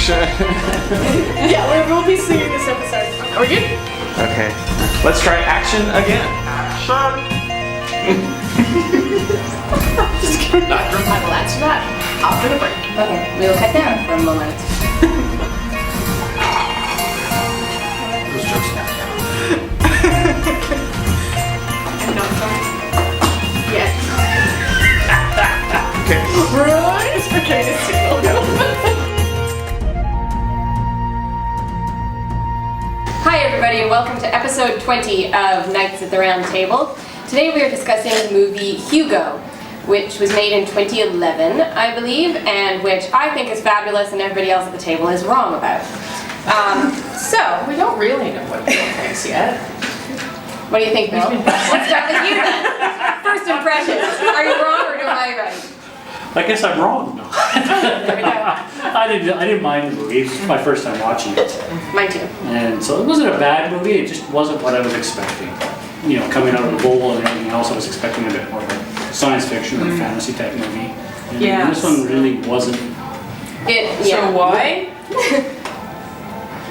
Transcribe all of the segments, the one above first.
Yeah, we will be singing this episode. Are we good? Okay. Let's try action again. Action! I will answer that after the break. Okay, we'll cut down for a moment. I'm not sorry. Yes. Okay. Right? Okay, it's signal. Hi everybody and welcome to episode 20 of Nights at the Round Table. Today we are discussing the movie Hugo, which was made in 2011, I believe, and which I think is fabulous and everybody else at the table is wrong about. So, We don't really know what Bill thinks yet. what do you think, Bill? Let's start with you then. First impressions. Are you wrong or am I right? I guess I'm wrong. No. There we go. I didn't mind the movie. It was my first time watching it, Mine too. and so it wasn't a bad movie. It just wasn't what I was expecting. You know, coming out of the bowl and everything else, I was expecting a bit more of a science fiction or fantasy type movie. And Yes. this one really wasn't. So why?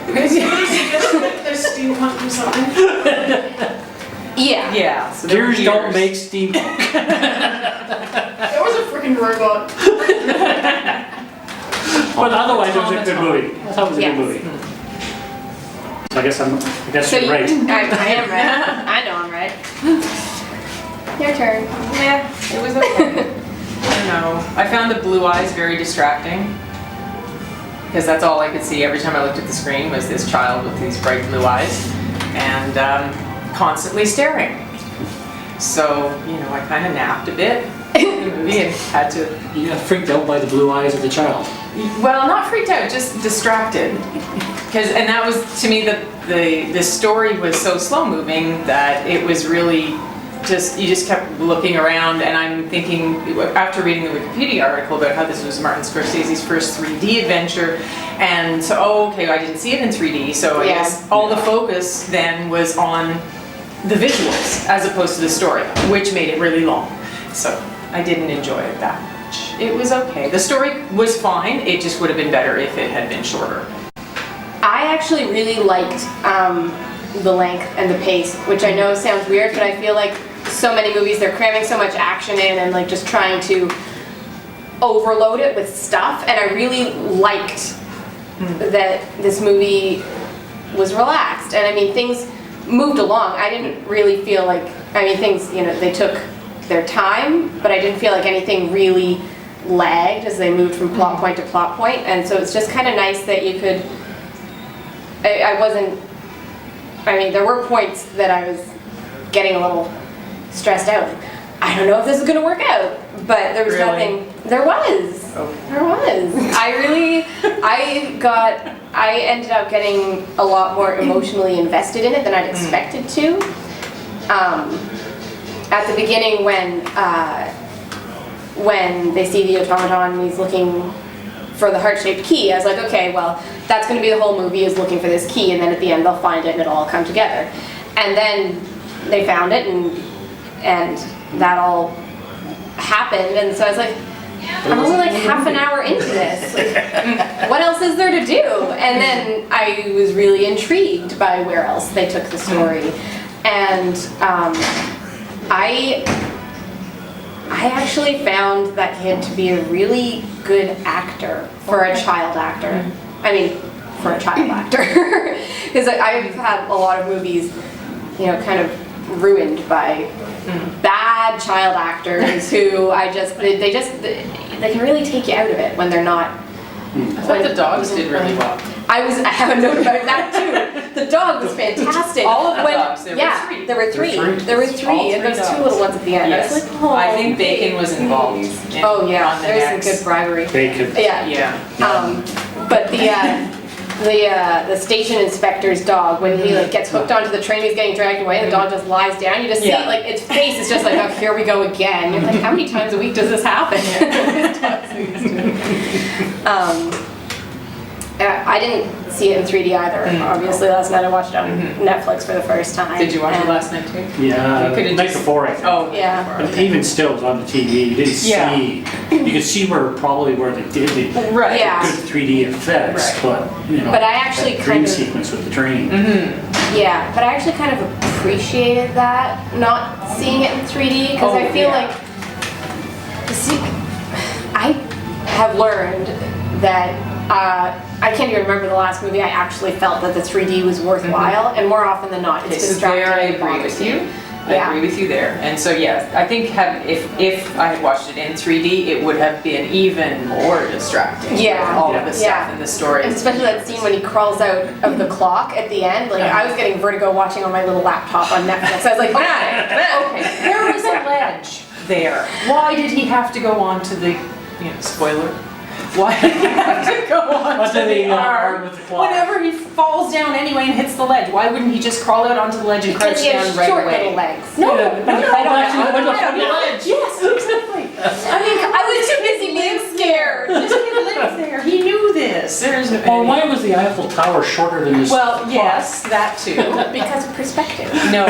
Because there's steampunk or something. Yeah. Yeah. So there were Gears don't years. make steampunk. There was a freaking robot. But otherwise, it was a good movie. I thought it was a Yes. good movie. So I guess So you're right. I am right. I know I'm right. Your turn. Yeah, it was okay. I don't know. I found the blue eyes very distracting. Because that's all I could see every time I looked at the screen was this child with these bright blue eyes. And constantly staring. So, I kind of napped a bit in the movie and had to... You got freaked out by the blue eyes of the child. Well, not freaked out, just distracted. And that was, to me, the story was so slow moving that it was really you just kept looking around, and I'm thinking, after reading the Wikipedia article about how this was Martin Scorsese's first 3D adventure, and so, I didn't see it in 3D, so I guess all the focus then was on the visuals as opposed to the story, which made it really long. So I didn't enjoy it that much. It was okay. The story was fine, it just would have been better if it had been shorter. I actually really liked the length and the pace, which I know sounds weird, but I feel like so many movies, they're cramming so much action in and like just trying to overload it with stuff, and I really liked that this movie was relaxed, and I mean things moved along. I didn't really feel like, things, they took their time, but I didn't feel like anything really lagged as they moved from plot point to plot point, and so it's just kind of nice that you could, there were points that I was getting a little stressed out. I don't know if this is going to work out, but there was nothing. There was. Oh. There was. I ended up getting a lot more emotionally invested in it than I'd expected to. At the beginning when they see the automaton and he's looking for the heart-shaped key, I was like, okay, well, that's going to be the whole movie, is looking for this key, and then at the end they'll find it and it'll all come together. And then they found it, and that all happened, and so I was like, I'm only like half an hour into this. Like, what else is there to do? And then I was really intrigued by where else they took the story. And I actually found that kid to be a really good actor for a child actor. For a child actor. Because I've had a lot of movies, kind of ruined by bad child actors who they can really take you out of it when they're not. I thought the dogs did really well. I have a note about that too. The dog was fantastic. All of the dogs, there were three. There were three. There were three, All and three those two dogs. little ones at the end. Yes. I was like, oh. I think Bacon was involved. Oh yeah, on the there's some necks. good bribery. Bacon. Yeah. Yeah. But the station inspector's dog, when he gets hooked onto the train, he's getting dragged away, and the dog just lies down. You just see its face is just like, oh, here we go again. You're like, how many times a week does this happen? I I didn't see it in 3D either. Obviously, last night I watched it on Netflix for the first time. Did you watch it and- last night too? Yeah, You the could've night just- before I think. Oh, Yeah. But even still, it was on the TV. You didn't Yeah. see. You could see where they did the Right. Yeah. good 3D effects, Right. but you know. But I actually that kind dream of- sequence with the train. Yeah, but I actually kind of appreciated that, not seeing it in 3D, because Oh, I feel yeah. like, see, I have learned that I can't even remember the last movie I actually felt that the 3D was worthwhile, and more often than not, it's Okay, so distracting. there I and agree with you. I Yeah. agree with you there. And so, yeah, I think if I had watched it in 3D, it would have been even more distracting. Yeah. With all of the stuff Yeah. and the story. And especially that scene when he crawls out of the clock at the end, like I was getting vertigo watching on my little laptop on Netflix. I was like, Okay, there was a ledge there. Why did he have to go on to the, spoiler? Why did he have to go on Onto to the, the arm arm with the clock. whenever he falls down anyway and hits the ledge? Why wouldn't he just crawl out onto the ledge and because crouch he down has right short away? little legs. No, Yeah, no, but no, he no, crawled no, back to the no, window no, from the no. ledge. Yes, exactly. I mean, I was too busy being scared. This kid lives there. He knew this. There's no. Well, why was the Eiffel Tower shorter than this? Well, clock? yes, that too. Because of perspective. No.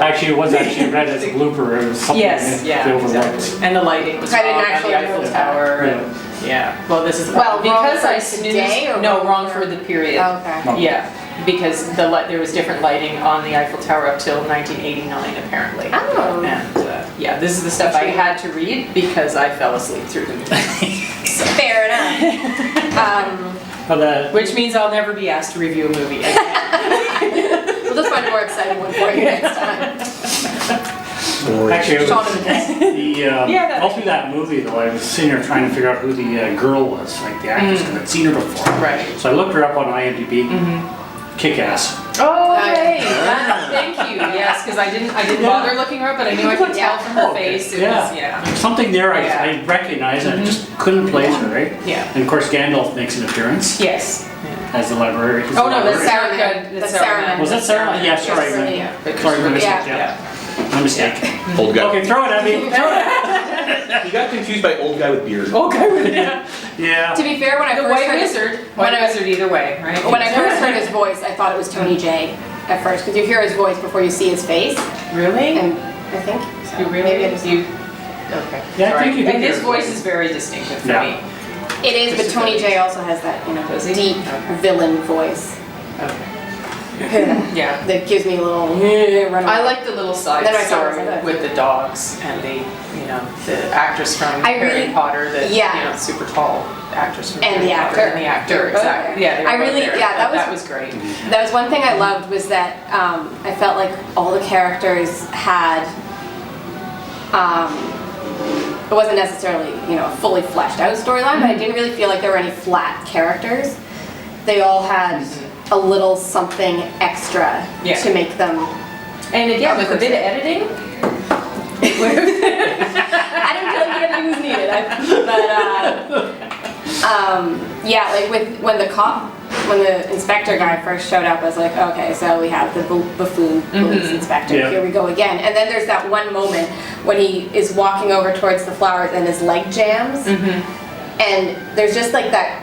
Actually, it was actually read as a blooper. It was something Yes, they yeah, overlooked. exactly. And the lighting was I didn't wrong on actually the Eiffel notice Tower. that. And, yeah. Well, this is Well, because wrong I for snoozed. today or No, wrong wrong for- for the period. Okay. Yeah, because there was different lighting on the Eiffel Tower up till 1989 apparently. Oh. And yeah, this is the stuff I had to read because I fell asleep through the movie. Fair enough. But the, Which means I'll never be asked to review a movie again. We'll just find a more exciting one for you next time. actually, it Shaun was, of the Dead. Yeah, that- all through that movie though, I was sitting there trying to figure out who the girl was, like the actress, because I'd seen her before. Right. So I looked her up on IMDb. Kick-ass. Oh, okay. Thank you. Yes, because I didn't bother looking her up, but I knew I could tell from her face. It was, yeah. Something there Yeah. I recognized, and I just couldn't place her, right? Yeah. And of course, Gandalf makes an appearance Yes. as the library. he's Oh the no, that's librarian. Saruman. That's Saruman. Was that Saruman? Yeah, sorry. Yes, Yeah. but Sorry, my mistake. Yeah. Yeah. My mistake. Old guy. Okay, throw it at me. Throw it at You got confused by old guy with beard. Okay. me. Yeah. To be fair, when I The first White heard Wizard. when White I- Wizard either way, right? when I first heard his voice, I thought it was Tony J at first, because you hear his voice before you see his face, Really? and I think so. You really? Maybe it is. You? Okay. Yeah, I Sorry. think you did And hear his his voice voice. is very distinctive for Yeah. me. It is, but Tony J also has that, Does he? deep Okay. villain voice Okay. Yeah. that gives me a little run I away. like the little side Then I saw story it. with the dogs and the actress from I Harry really- Potter, yeah. super tall actress from And Harry the Potter. actor. And the actor, exactly. Okay. Yeah, they were I both really- there. yeah, that was- great. That was one thing I loved, was that I felt like all the characters had, it wasn't necessarily, a fully fleshed out storyline, but I didn't really feel like there were any flat characters. They all had a little something extra Yeah. to make them. And again, with a bit of editing, I didn't feel like the editing was needed, yeah, like when the inspector guy first showed up, I was like, okay, so we have the buffoon police inspector, Yeah. here we go again. And then there's that one moment when he is walking over towards the flowers and his leg jams. And there's just like that,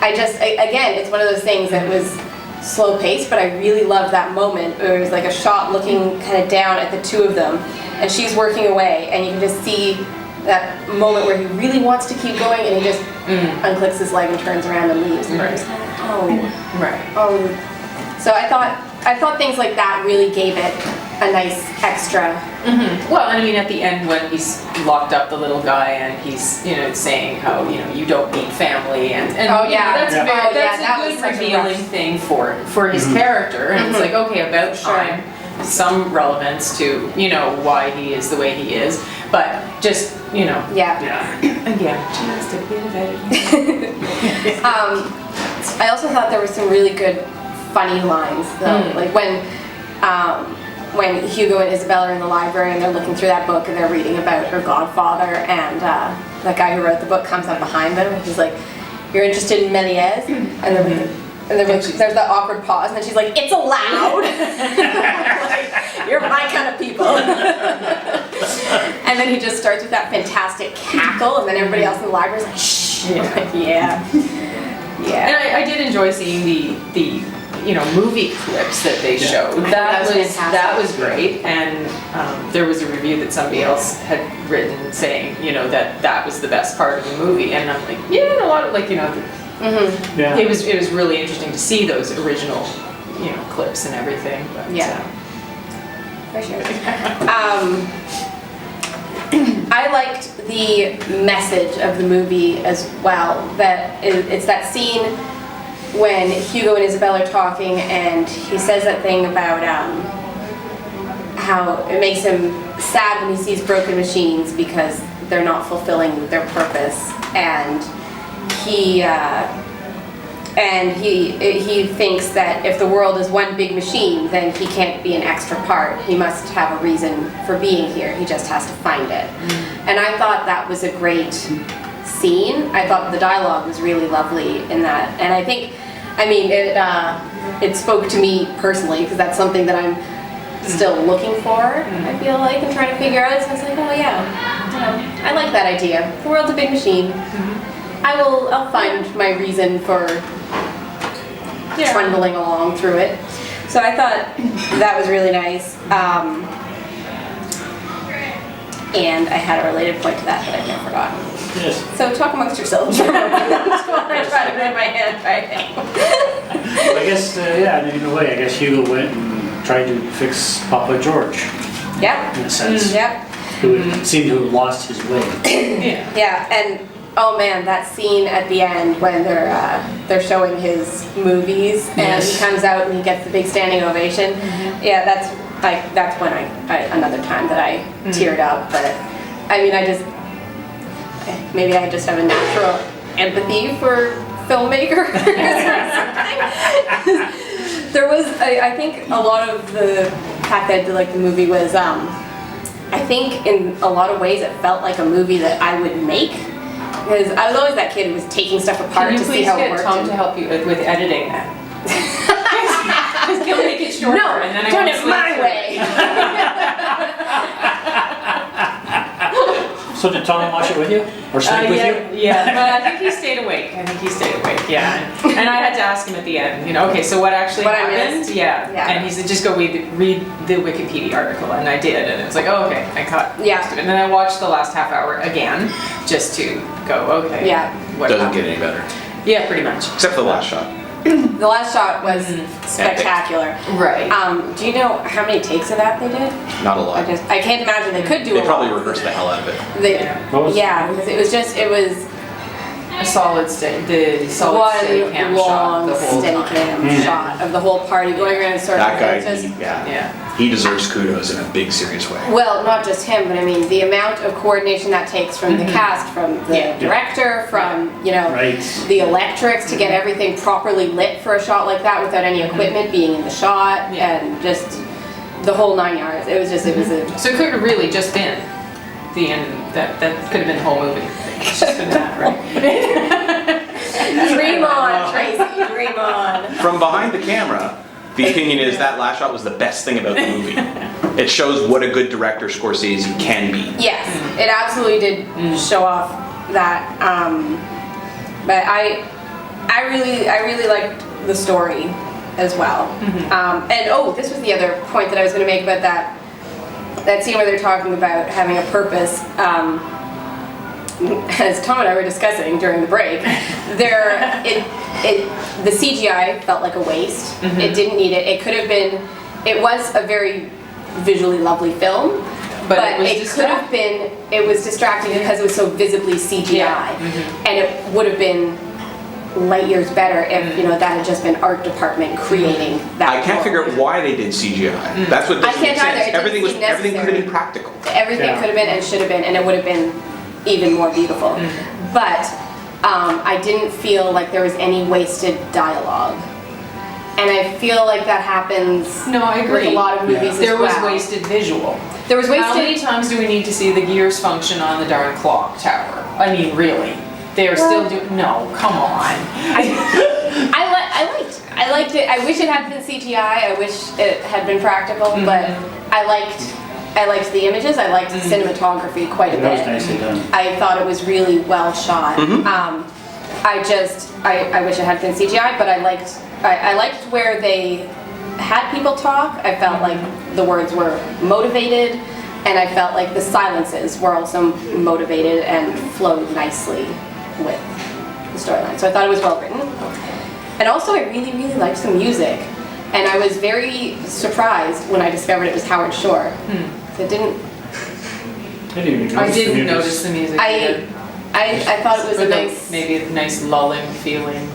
again, it's one of those things that was slow paced, but I really loved that moment where it was like a shot looking kind of down at the two of them, and she's working away, and you can just see that moment where he really wants to keep going, and he just unclicks his leg and turns around and leaves. And you're just like, right. So I thought things like that really gave it a nice extra. Well, I mean, at the end when he's locked up the little guy and he's, saying how, you don't need family and Oh, yeah. that's Yeah. very, Oh, yeah, that's that a was good such a revealing rush. thing for his character, and it's like, okay, about Sure. time, some relevance to, why he is the way he is, but just, Yeah. again, just a bit of editing. I also thought there were some really good funny lines though, like when Hugo and Isabella are in the library and they're looking through that book and they're reading about her godfather, and that guy who wrote the book comes up behind them and he's like, "You're interested in Méliès?" And they're like, there's that awkward pause, and then she's like, "It's allowed." Like, you're my kind of people. And then he just starts with that fantastic cackle, and then everybody else in the library is like, "Shh." Yeah. Like, yeah. And I did enjoy seeing the movie clips that they showed. That was fantastic. That was great, and there was a review that somebody else had written saying, that was the best part of the movie, and I'm like, yeah, a lot of Yeah. it was really interesting to see those original, clips and everything. But, Yeah. For sure. I liked the message of the movie as well. It's that scene when Hugo and Isabel are talking, and he says that thing about how it makes him sad when he sees broken machines because they're not fulfilling their purpose, and he thinks that if the world is one big machine, then he can't be an extra part. He must have a reason for being here. He just has to find it. And I thought that was a great scene. I thought the dialogue was really lovely in that. And I think, it spoke to me personally, because that's something that I'm still looking for, I feel like, and trying to figure out. So I was like, oh yeah, I like that idea. The world's a big machine. I'll find my reason for trundling along through it. So I thought that was really nice. And I had a related point to that I've now forgotten. Yes. So talk amongst yourselves for a moment while I try to read my handwriting. I guess, in a way, I guess Hugo went and tried to fix Papa George, Yep. in a sense, Yep. who seemed to have lost his way. Yeah, and oh man, that scene at the end when they're showing his movies and he comes out and he gets the big standing ovation. Yeah, that's when I another time that I teared up. But maybe I just have a natural empathy for filmmakers or something. There was, I think a lot of the fact that I did like the movie was, I think in a lot of ways it felt like a movie that I would make. Because I was always that kid who was taking stuff apart to see how it worked. Can you please get Tom to help you with editing that? Because he'll make it shorter. No, and then I done won't it sleep my through way. So did Tom watch it with you? Or sleep with you? Yeah, but I think he stayed awake. Yeah. And I had to ask him at the end, okay, so what actually What I happened? missed? Yeah. Yeah. And he said, just go read the Wikipedia article. And I did. And it was like, oh, okay, I caught most of it. And then I watched the last half hour again, just to go, okay. Yeah. What Doesn't happened? get any better. Yeah, pretty much. Except for the last shot. The last shot was spectacular. Right. Do you know how many takes of that they did? Not a lot. I can't imagine they could do They a probably lot. rehearsed the hell out of it. What was it? Because it was A solid steady cam shot long the whole steady time. cam shot of the whole party going around in circles. That guy, It's just- he deserves kudos in a big, serious way. well, not just him, but the amount of coordination that takes from the cast, from the director, from Right. the electrics to get everything properly lit for a shot like that without any equipment being in the shot, and just the whole 9 yards. It was a So it could have really just been the end. That could have been the whole movie. It's just been that, right? dream on, Tracey, dream on. From behind the camera, the opinion is that last shot was the best thing about the movie. It shows what a good director Scorsese can be. Yes, it absolutely did show off that. But I really liked the story as well. And this was the other point that I was going to make about that scene where they're talking about having a purpose. As Tom and I were discussing during the break, the CGI felt like a waste. It didn't need it. It could have been. It was a very visually lovely film, but it could have been. It was distracting because it was so visibly CGI, and it would have been light years better if that had just been art department creating that. I can't figure out why they did CGI. That's what doesn't make can't either. sense. It Everything didn't seem could have been necessary. practical. Everything could have been and should have been, and it would have been even more beautiful. But I didn't feel like there was any wasted dialogue. And I feel like that happens No, I agree. with a lot of movies as There was well. wasted visual. There was How many wasted. times do we need to see the gears function on the darn clock tower? I mean, really? They are still doing. No, come on. I liked it. I wish it had been CGI. I wish it had been practical, but I liked the images. I liked the cinematography quite a That was bit. nicely done. I thought it was really well shot. I wish it had been CGI, but I liked where they had people talk. I felt like the words were motivated, and I felt like the silences were also motivated and flowed nicely with the storyline. So I thought it was well written. And also I really, really liked the music. And I was very surprised when I discovered it was Howard Shore. I didn't I didn't notice the music either. I thought it was With a nice maybe a nice lulling feeling.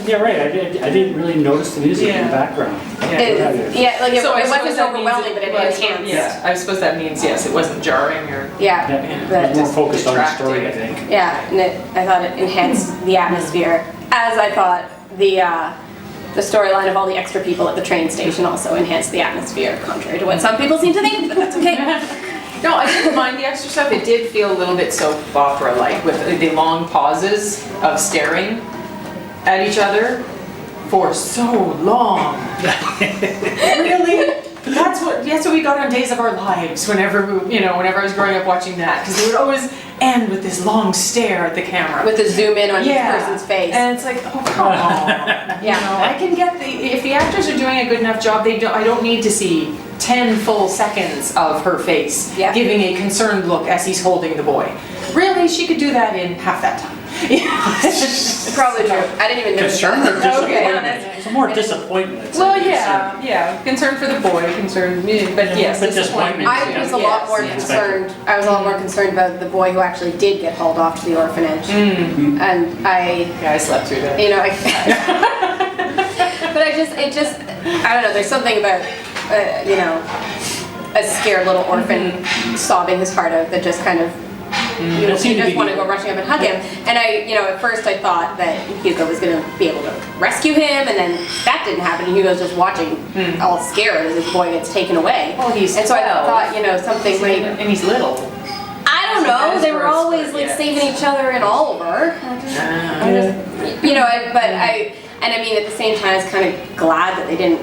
You're right. I didn't really notice the music in the background. It So I wasn't suppose that overwhelming, means but it was- enhanced. Yeah, I suppose that means yes, it wasn't jarring or. Yeah, Yeah, but more focused on the distracting. story, I think. yeah, and I thought it enhanced the atmosphere. As I thought the storyline of all the extra people at the train station also enhanced the atmosphere, contrary to what some people seem to think, but that's okay. No, I didn't mind the extra stuff. It did feel a little bit soap opera-like with the long pauses of staring at each other for so long. Really? That's what we got on Days of Our Lives whenever I was growing up watching that, because they would always end with this long stare at the camera. With the zoom in on each person's face. And it's like, oh, come on. You know, I can get if the actors are doing a good enough job, I don't need to see 10 full seconds of her face giving a concerned look as he's holding the boy. Really, she could do that in half that time. Probably true. I didn't even notice Concern or that. disappointment? It's more disappointment. I'd say. Well, yeah. Concern for the boy, but yes, But disappointment. I was a lot more concerned. I was a lot more concerned about the boy who actually did get hauled off to the orphanage, and I slept through that. you know, but I don't know. There's something about a scared little orphan sobbing his heart out that just kind of. You just want to go rushing up and hug him. And at first I thought that Hugo was going to be able to rescue him, and then that didn't happen. And Hugo's just watching, all scared as his boy gets taken away. Well, he's and so 12. I thought, something like, And he's little. I don't know. They were always like saving each other in Oliver. I mean, at the same time, I was kind of glad that they didn't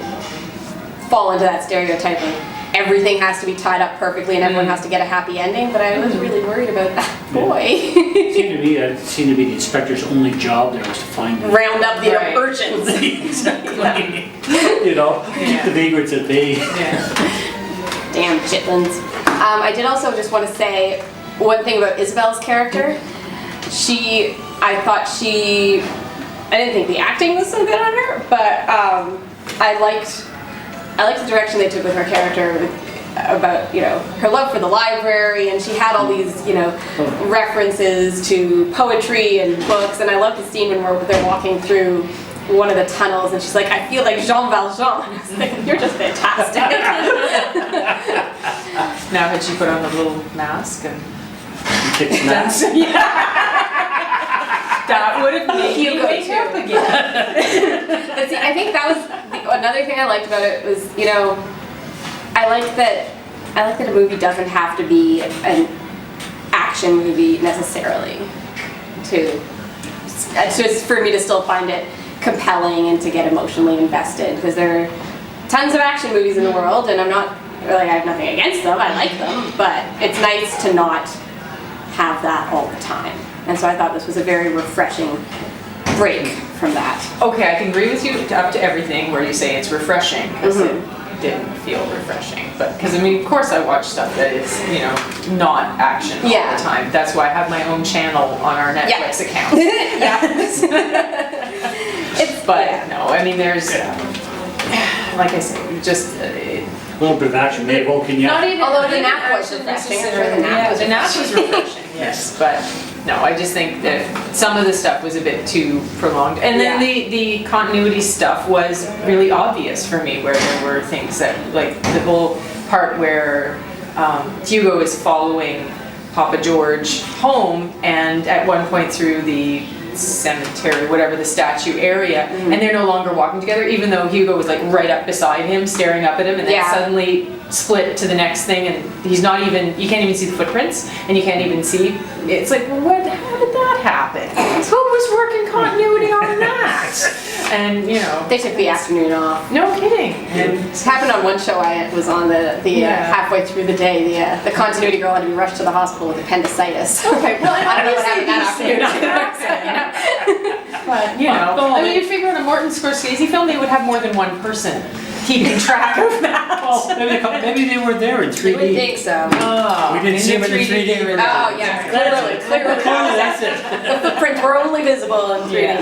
fall into that stereotype of everything has to be tied up perfectly and everyone has to get a happy ending, but I was really worried about that boy. It seemed to be the inspector's only job there was to find him. Round up the urchins. Exactly. Keep the vagrants at bay. Damn chitlins. I did also just want to say one thing about Isabel's character. I didn't think the acting was so good on her, but I liked the direction they took with her character about, her love for the library, and she had all these, references to poetry and books, and I love the scene when they're walking through one of the tunnels, and she's like, I feel like Jean Valjean. I was like, you're just fantastic. Now had she put on the little mask and Kicks nuts. that would have made Hugo me wake too. up again. But see, I think that was another thing I liked about it was, I like that a movie doesn't have to be an action movie necessarily just for me to still find it compelling and to get emotionally invested, because there are tons of action movies in the world, and I have nothing against them, I like them, but it's nice to not have that all the time. And so I thought this was a very refreshing break from that. Okay, I can agree with you up to everything where you say it's refreshing, because it didn't feel refreshing. But because of course I watch stuff that is, not action all the time. That's why I have my own channel on our Netflix account. No, I mean there's, like I said, just. A little bit of action may woken you up. Not even. Although the nap was refreshing. The nap was refreshing. Yes, but no, I just think that some of the stuff was a bit too prolonged, and then the continuity stuff was really obvious for me, where there were things that, like the whole part where Hugo is following Papa George home, and at one point through the cemetery, whatever the statue area, and they're no longer walking together, even though Hugo was like right up beside him, staring up at him, and then suddenly split to the next thing, and you can't even see the footprints, and you can't even see, it's like, how did that happen? Who was working continuity on relax. And, you know. They took the afternoon off. No kidding. And It happened on one show I was on halfway through the day. The continuity girl had to be rushed to the hospital with appendicitis. okay, well, I don't know what happened that afternoon. But, you know, I mean, you figure in a Martin Scorsese film, they would have more than one person keeping track of that. Well, maybe they were there in 3D. You would think so. Oh, We didn't see them in the 3D. they were Oh, there. yeah, That's clearly. it. That's it. The footprints were only visible in 3D.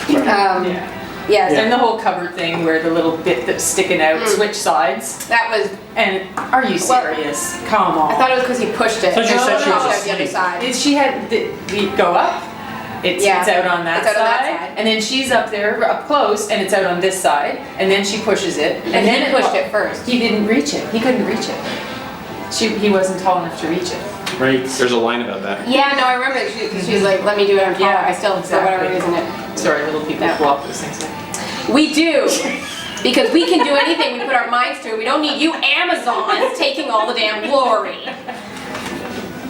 Yeah. Yes, And the whole cover thing where the little bit that's sticking out, switch sides. that was. And are you serious? Come on. I thought it was because he pushed it. So she said she was pushed out the other asleep. side. She had the go up. It's out on that It's out on that side, side. and then she's up there up close, and it's out on this side, and then she pushes it, and then he pushed it first. He didn't reach it. He couldn't reach it. He wasn't tall enough to reach it. Right. There's a line about that. Yeah, no, I remember that she's like, let me do it on camera. I still, for whatever reason, Sorry, little people No. block those things. we do. Because we can do anything we put our minds to. We don't need you Amazons taking all the damn glory.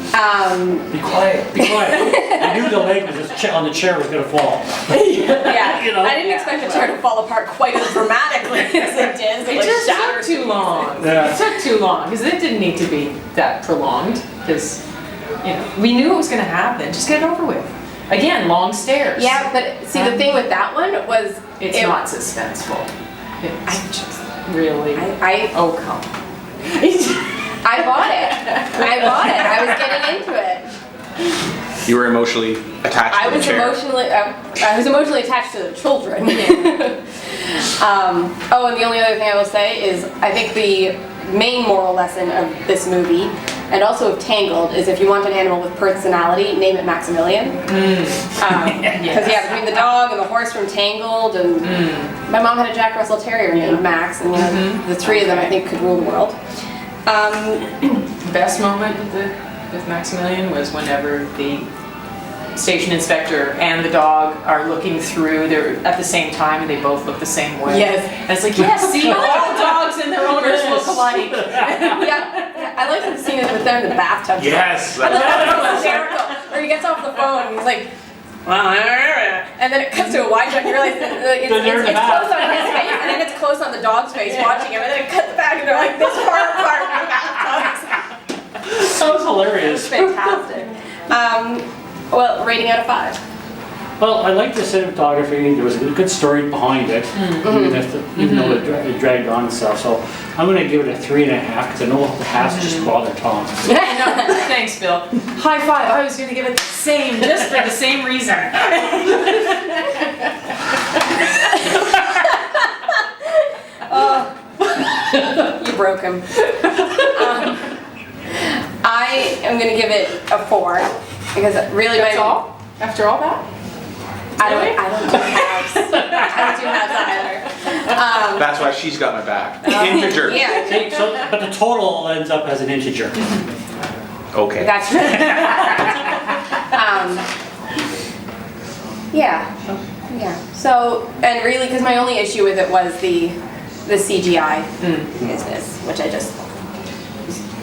Be quiet. Be quiet. I knew the leg was on the chair was going to fall. Yeah, You know? I didn't expect the chair to fall apart quite as dramatically as it did. It just took too long. Yeah. It took too long because it didn't need to be that prolonged. Because we knew it was going to happen. Just get it over with. Again, long stairs. Yeah, but see, the thing with that one was It's not suspenseful. It's just really. Oh come. I bought it. I was getting into it. You were emotionally attached I to the was chair. emotionally attached to the children. Oh, and the only other thing I will say is I think the main moral lesson of this movie, and also of Tangled, is if you want an animal with personality, name it Maximilian. Because between the dog and the horse from Tangled, and my mom had a Jack Russell Terrier named Max, and the three of them I think could rule the world. Best moment with Maximilian was whenever the station inspector and the dog are looking through. They're at the same time and they both look the same way. Yes. And it's like, yes, see, all dogs and their owners look alike. Yeah, I like the scene with them in the bathtub. Yes. I love how it's hysterical. Or he gets off the phone and he's like, and then it cuts to a wide shot and you realize that it's close on his face and then it's close on the dog's face watching him and then it cuts back and they're like this far apart in the bathtubs. That was hilarious. It's fantastic. Well, rating out of 5. Well, I like the cinematography. There was a good story behind it, even though it dragged on and stuff. So I'm going to give it a 3.5 because I know the halves just bother Tom. No, thanks, Bill. High five. I was going to give it the same, just for the same reason. You broke him. I am going to give it a 4 because really That's all? After all that? I don't do halves. I don't do halves either. That's why she's got my back. Integer. Yeah, See, but the total ends up as an integer. Okay. that's true. Yeah. So, and really, because my only issue with it was the CGI business, which I just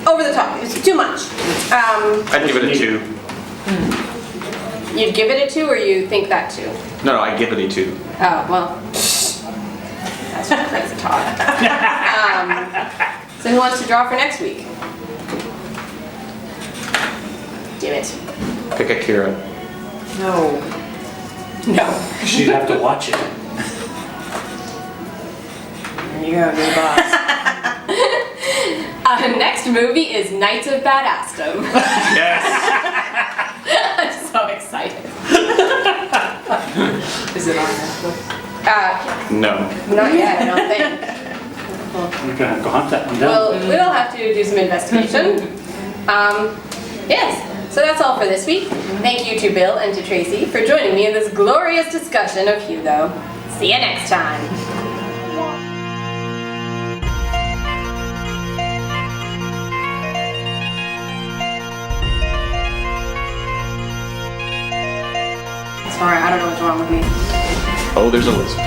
over the top. It's too much. I'd give it a 2. You'd give it a 2, or you think that too? No, I'd give it a 2. Oh well, that's just crazy talk. So who wants to draw for next week? Do it. Pick Akira. No. No. She'd have to watch it. There you go, new boss. Next movie is Knights of Badassdom. Yes. I'm so excited. Is it on Netflix? No. Not yet, I don't think. We're going to have to hunt that one down. We'll have to do some investigation. Yes, so that's all for this week. Thank you to Bill and to Tracey for joining me in this glorious discussion of Hugo. See you next time. Sorry, I don't know what's wrong with me. Oh, there's a list.